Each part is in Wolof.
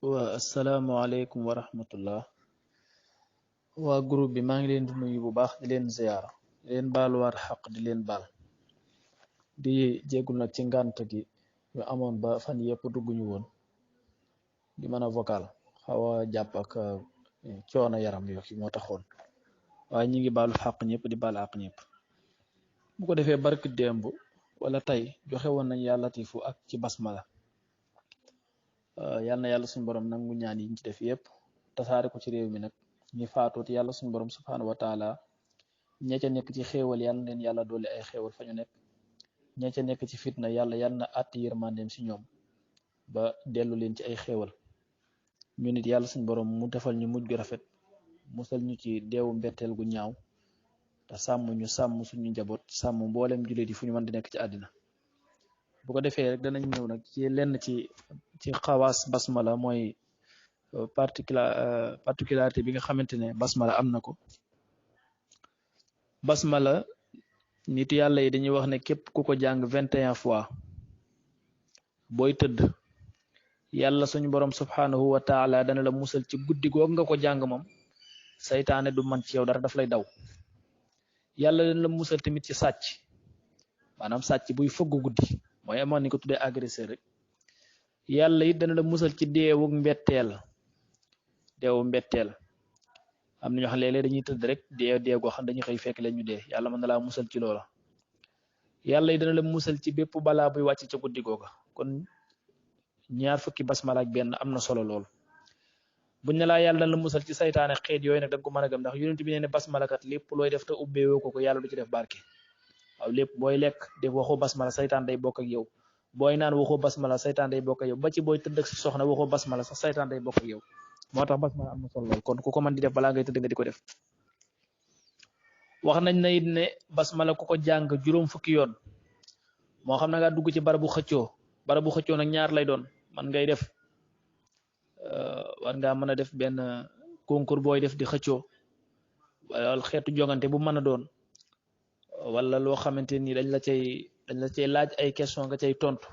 Assalamu alaikum wa rahmatullah. Waa groupe bi maa ngi leen di nuyu bu baax di leen ziyaara di leen baaluwaat xaq di leen baal di jéggul nag ci ngànt gi ñu amoon ba fan yëpp dugguñu woon di mën a vocal xaw a jàpp ak coono yaram yooyu moo taxoon waaye ñi ngi baalu xaq ñëpp di baal àq ñëpp bu ko defee barki démb wala tey joxe woon nañ yàlla latifu ak ci basmala yal na yàlla suñu borom nangu ñaan yiñ ci def yëpp tasaare ko ci réew mi nag ñi faatooti yàlla suñu borom subhanahu wa taala ña ca nekk ci xéewal yàlla leen yàlla doole ay xéewal fa ñu nekk ña ca nekk ci fitna yàlla na àtt yërmandeem si ñoom ba dellu leen ci ay xéewal ñu nit yàlla suñu borom mu defal ñu mujj gu rafet musal ñu ci deewu mbetteel gu ñaaw te sàmm ñu sàmm suñu njaboot sàmm mboolem jullit yi fu ñu mën di nekk ci àddina bu ko defee rek danañ ñëw nag ci lenn ci xawaas basmala mooy particularité bi nga xamante ne basmala am na ko basmala nit yàlla yi dañuy wax ne képp ku ko jàng 21 fois booy tëdd yàlla suñu borom subhanahu wa taala dana la musal ci guddi googu nga ko jàng moom saytaane du man ci yow dara daf lay daw yàlla dana la musal tamit ci sàcc maanaam sàcc buy fëgg guddi mooy amoon ni ko tuddee agresseur rek yàlla it dana la musal ci deewu mbetteel am na ñoo xam léeg-léeg dañuy tëdd rek dee goo xam dañuy xëy fekk leen ñu dee yàlla mën na laa musal ci loola yàlla it dana la musal ci bépp balaa buy wàcc ca guddi googa kon ñaar fukki basmala ak benn am na solo lool buñ ne laa yàlla dana la musal ci saytaane xeet yooyu nag da nga ko mën a gëm ndax yonent bi nee ne basmala kat lépp looy def te ubbeewoo ko yàlla du ci def barke waaw lépp booy lekk def waxoo basmala saytaan day bokk ak yow booy naan waxoo basmala saytaan day bokk ak yow ba ci booy tëdd ak si soxna waxoo basmala sax saytaan day bokk ak yow moo tax basmala am na solo lool kon ku ko mën di def balaa ngay tëdd nga di ko def wax nañ na it ne basmala ku ko jàng juróom fukki yoon moo xam na nga dugg ci barabu xëccoo nag ñaar lay doon man ngay def war ngaa mën a def benn concours booy def di xëccoo wala xeetu jongante bu mën a doon wala loo xamante ni dañ la cay laaj ay question nga cay tontu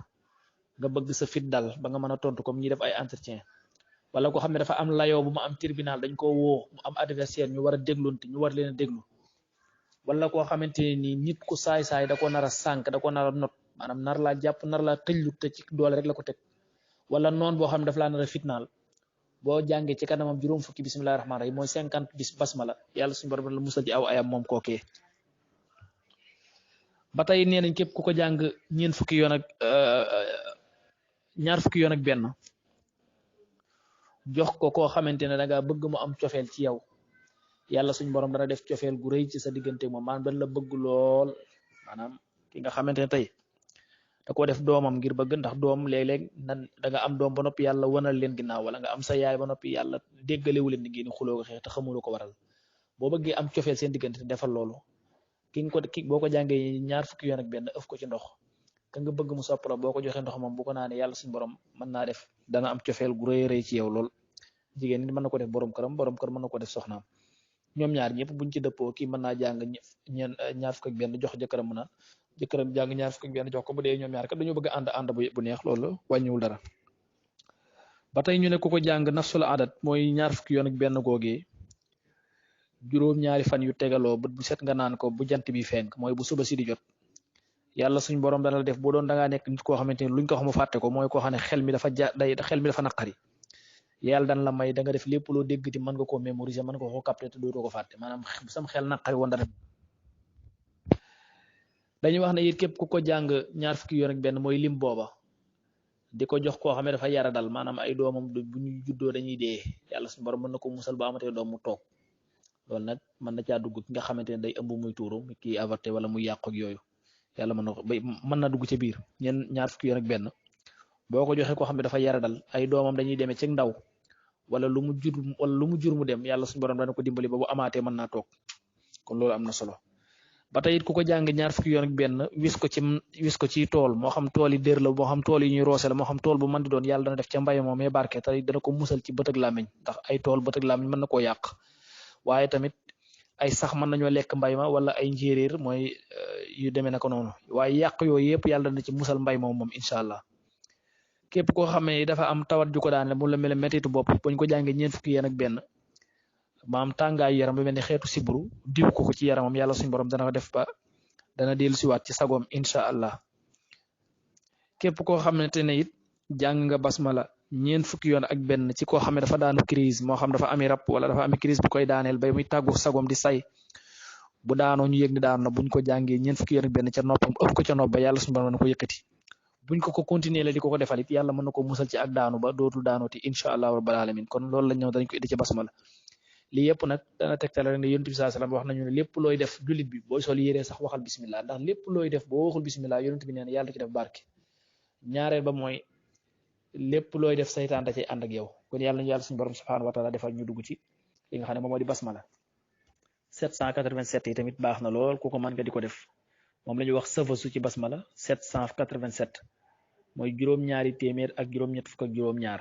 nga bëgg sa fit dal ba nga mën a tontu comme ñi def ay entretien wala ko xam ne dafa am layoo bu mu am tribunal dañ ko woo mu am adversaire ñu war a déglunte ñu war leen a déglu wala koo xamante ni nit ku saay-saay da ko nar a sànk da ko nar a not maanaam nar laa jàpp nar laa tëjlu te ci doole rek la ko teg wala noon boo xam ne daf laa nar a fitnaal boo jàngee ci kanamam juróom fukki bismillahi rahmaani rahim mooy 50 bis basmala yàlla suñu borom la musal ci aw ayam moom kookee ba tey nee nañ képp ku ko jàng ñaar fukki yoon ak benn jox ko koo xamante ne da nga bëgg mu am cofeel ci yow yàlla suñ borom dana def cofeel gu rëy ci sa diggante moom maanaam dañ la bëgg lool maanaam ki nga xamante ne tey da ko def doomam ngir bëgg ndax doom léeg-léeg nan da nga am doom ba noppi yàlla wanal leen ginnaaw wala nga am sa yaay ba noppi yàlla déggalewu leen ni ngeen xuloo ko xeex te xamuloo ko waral boo bëggee am cofeel seen diggante defal loolu boo ko jàngee ñaar fukki yoon ak benn ëf ko ci ndox ka nga bëgg mu sopp la boo ko joxee ndox moom bu ko naanee yàlla suñu borom mën naa def dana am cofeel gu rëy ci yow lool jigéen nit mën na ko def borom kër mën na ko def soxnaam ñoom ñaar ñëpp buñ ci dëppoo kii mën naa jàng ñaar fukk ak benn jox jëkkëram mu naan jëkkëram jàng ñaar fukk ak benn jox ko bu dee ñoom ñaar kat dañoo bëgg ànd bu neex loolu wàññiwul dara ba tey ñu ne ku ko jàng nafsul adat mooy ñaar fukki yoon ak benn googee juróom-ñaari fan yu tegaloo bu set nga naan ko bu jant bi fenk mooy bu suba si di jot yàlla suñ borom dana la def boo doon da ngaa nekk nit koo xamante ni luñ ko xam mu fàtte ko mooy koo xam ne xel mi dafa naqari yàlla dan la may da nga def lépp loo déggati mën nga koo mémoriser mën nga koo capter te dootoo ko fàtte maanaam sam xel naqari woon dara dañuy wax ne it képp ku ko jàng ñaar fukki yoon ak benn mooy lim booba di ko jox koo xam ne dafa yara dal maanaam ay doomam bu ñu juddoo dañuy dee yàlla suñu borom mën na ko musal ba amatee doom mu toog loolu nag mën na caa dugg ki nga xamante ne day ëmb muy tuuru kii avorté wala muy yàqu ak yooyu yàlla mën na dugg ci biir ñaar fukki yoon ak benn boo ko joxee koo xam ne dafa yara dal ay doomam dañuy demee ci ndaw wala lu mu jur mu dem yàlla suñu borom dana ko dimbali ba bu amaatee mën naa toog kon loolu am na solo ba tey it ku ko jàng ñaar fukki yoon ak benn wis ko ci tool moo xam tool yi dér la moo xam tool yi ñuy roose la moo xam tool bu mën di doon yàlla dana def ca mbay moom mais barke te dana ko musal ci bët ak làmmiñ ndax ay tool bët ak làmmiñ mën na koo yàq waaye tamit ay sax mën nañoo lekk mbay ma wala ay njéeréer mooy yu demee naka noonu waaye yàq yooyu yëpp yàlla dana ci musal mbay moom incha allah képp koo xam ne dafa am tawat ju ko daan mu la mel mettitu bopp buñ ko jàngee ñeent fukki yéen ak benn maam tàngaayu yaram ba mel ni xeetu sibru diw ko ci yaramam yàlla suñu borom dana ko def ba dana dellu siwaat ci sagoom incha allah. képp koo xamante ne it jàng nga basmala ñeent fukki yoon ak benn ci koo xam ne dafa daanu crise moo xam dafa ami rab wala dafa ami crise bu koy daaneel ba muy tàggu sagoom di say bu daanoo ñu yëg ni daanu na buñ ko jàngee ñeent fukki yoon ak benn ca noppam ëpp ko ca nopp ba yàlla suñu borom na ko yëkkati buñ ko continuer la di ko defal it yàlla mën na ko musal ci ak daanu ba dootul daanooti incha allah rabbal alamin kon loolu lañ ñëw dañ ko indi ci basmala lii yëpp nag dana tegtal rek ne yonent bi sallallahu alayhi wasallam wax nañu ne lépp looy def jullit bi booy sol yéree sax waxal bismillah ndax lépp looy def boo waxul bismillah yonent bi nee na yàlla ci def barke ñaareel ba mooy lépp looy def saytaan da cay ànd ak yow kon yàlla ñu yàlla suñu borom subhanahu wa taala defal ñu dugg ci li nga xam ne moom moo di basmala 787 yi tamit baax na lool ku ko mën nga di ko def moom la ñuy wax sëfasu ci basmala 787 mooy juróom-ñaari téeméer ak juróom-ñett fukk ak juróom-ñaar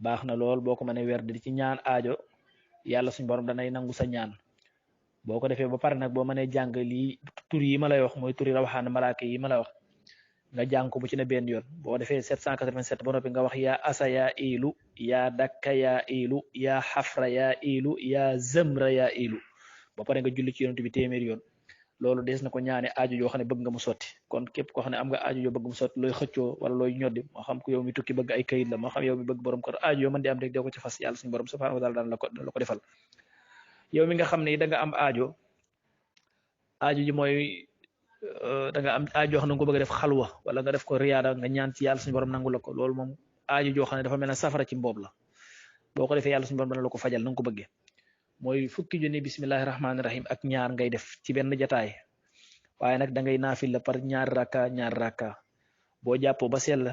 baax na lool boo ko mënee weer di ci ñaan aajo yàlla suñu borom danay nangu sa ñaan boo ko defee ba pare nag boo mënee jàng lii tur yi ma lay wax mooy turi rawaxaan malaaka yi ma la wax nga jàng ko bu ci ne benn yoon boo defee 787 ba noppi nga wax yaa asa yaa ilu yaa dakka yaa ilu yaa xafra yaa ilu yaa zëmra yaa ilu ba pare nga julli ci yonent bi téeméer yoon loolu des na ko ñaane aajo yoo xam ne bëgg nga mu sotti kon képp koo xam ne am nga aajo yoo bëgg mu sotti looy xëccoo wala looy ñoddi moo xam ko yow mi tukki bëgg ay kayit la moo xam yow mi bëgg borom kër aajo yoo mën di am rek dee ko ci fas yàlla suñu borom subhanahu wa taala daan la ko defal yow mi nga xam ne da nga am aajo ji mooy da nga am aajo xam ne nga ko bëgg a def xalwa wala nga def ko riyaada nga ñaan ci yàlla suñu borom nangu la ko loolu moom aajo joo xam ne dafa mel ne safara ci mboob la boo ko defee yàlla suñu borom dana la ko fajal na nga ko bëggee mooy fukki junni bismillahi rahmaani rahim ak ñaar ngay def ci benn jataay waaye nag da ngay naafil la par ñaar rakka boo jàppoo ba sell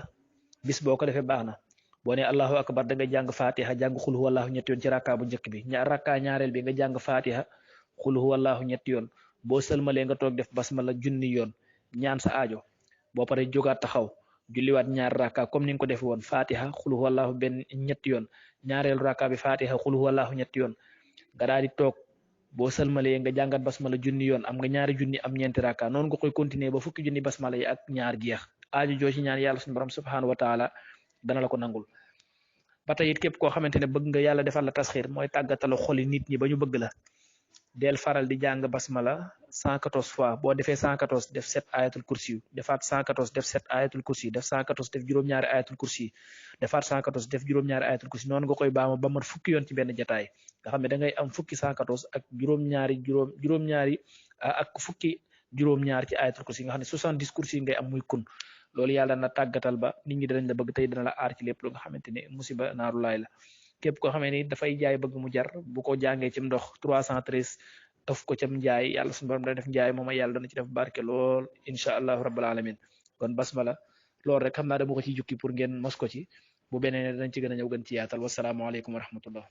bis boo ko defee baax na boo ne allahu akbar da nga jàng fatiha jàng xul huwallahu ñetti yoon ci rakka bu njëkk bi rakka ñaareel bi nga jàng fatiha xul huwallahu ñetti yoon boo sëlmalee nga toog def basmala junni yoon ñaan sa aajo boo pare jógaat taxaw julliwaat ñaar rakka comme ni nga ko def woon fatiha xul huwallahu benn ñetti yoon ñaareelu rakka bi fatiha xul huwallahu ñetti yoon nga daal di toog boo sëlmalee nga jàngat basmala junni yoon am nga ñaari junni am ñeenti rakka noonu nga koy continuer ba fukki junni basmala yi ak ñaar jeex aajo joo ci ñaan yàlla suñu borom subhanahu wa taala dana la ko nangul ba tey it képp koo xamante ne bëgg nga yàlla defal la tasxiir mooy tàggatalu xoli nit ñi ba ñu bëgg la del faral di jàng basmala 114 fois boo defee 114 def 7 ayatul kursi defaat 114 def 7 ayatul kursi def 114 def juróom-ñaari ayatul kursi defaat 114 def juróom-ñaari ayatul kursi noonu nga koy baama ba mat fukki yoon ci benn jataay nga xam ne da ngay am fukki 114 ak juróom-ñaari ak fukki juróom-ñaar ci ayatul kursi nga xam ne 70 kursi ngay am muy kun loolu yàlla na tàggatal ba nit ñi danañ la bëgg tey dana la aar ci lépp lu nga xamante ne musiba naaru laay la képp koo xamee ni dafay jaay bëgg mu jar bu ko jàngee ci ndox 313 ëf ko cam njaay yàlla suñu borom dana def njaay mooma yàlla dana ci def barke lool incha allahu rabbal alamin kon basmala loolu rek xam naa dama ko ci jukki pour ngeen mos ko ci bu beneen danañ ci gën a ñëw gën ci yaatal wasalaamualeykum wa rahmatullah